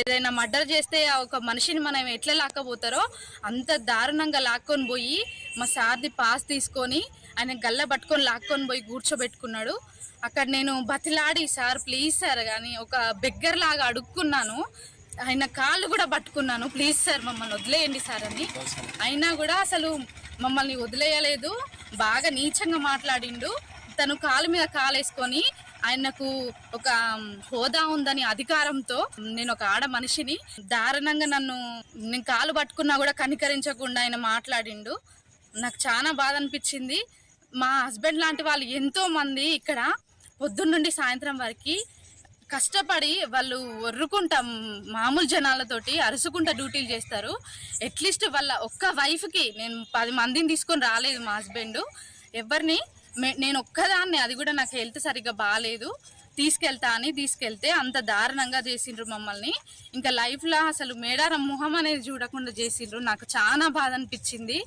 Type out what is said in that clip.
ఏదైనా మర్డర్ చేస్తే ఒక మనిషిని మనం ఎట్లా లాక్కపోతారో అంత దారుణంగా లాక్కొని పోయి మా సార్ది పాస్ తీసుకొని ఆయన గల్ల పట్టుకొని లాక్కొని పోయి కూర్చోబెట్టుకున్నాడు. అక్కడ నేను బతిలాడి సార్ ప్లీజ్ సార్ కానీ ఒక బెగ్గర్ లాగా అడుక్కున్నాను. ఆయన కాళ్ళు కూడా పట్టుకున్నాను, ప్లీజ్ సార్ మమ్మల్ని వదిలేయండి సార్ అని. అయినా కూడా అసలు మమ్మల్ని వదిలేయలేదు. బాగా నీచంగా మాట్లాడిండు. తను కాలు మీద కాలేసుకొని ఆయనకు ఒక హోదా ఉందని అధికారంతో నేను ఒక ఆడ మనిషిని దారుణంగా నేను కాలు పట్టుకున్నా కూడా కనికరించకుండా ఆయన మాట్లాడిండు. నాకు చాలా బాధ అనిపించింది. మా హస్బెండ్ లాంటి వాళ్ళు ఎంతో మంది ఇక్కడ పొద్దున్న నుండి సాయంత్రం వరకు కష్టపడి వాళ్ళు ఒర్రుకుంటాం మామూలు జనాలతోటి అరుసుకుంటా డ్యూటీలు చేస్తారు. అట్లీస్ట్ వాళ్ళ ఒక్క వైఫ్కి నేను 10 మందిని తీసుకొని రాలేదు. మా హస్బెండ్ ఎవరిని నేను ఒక్కదాన్ని, అది కూడా నాకు హెల్త్ సరిగ్గా బాగాలేదు, తీసుకెళ్తా అని తీసుకెళ్తే అంత దారుణంగా చేసిండ్రు మమ్మల్ని. ఇంకా లైఫ్లో అసలు మేడారం మొహం అనేది చూడకుండా చేసిండ్రు. నాకు చాలా బాధ అనిపించింది.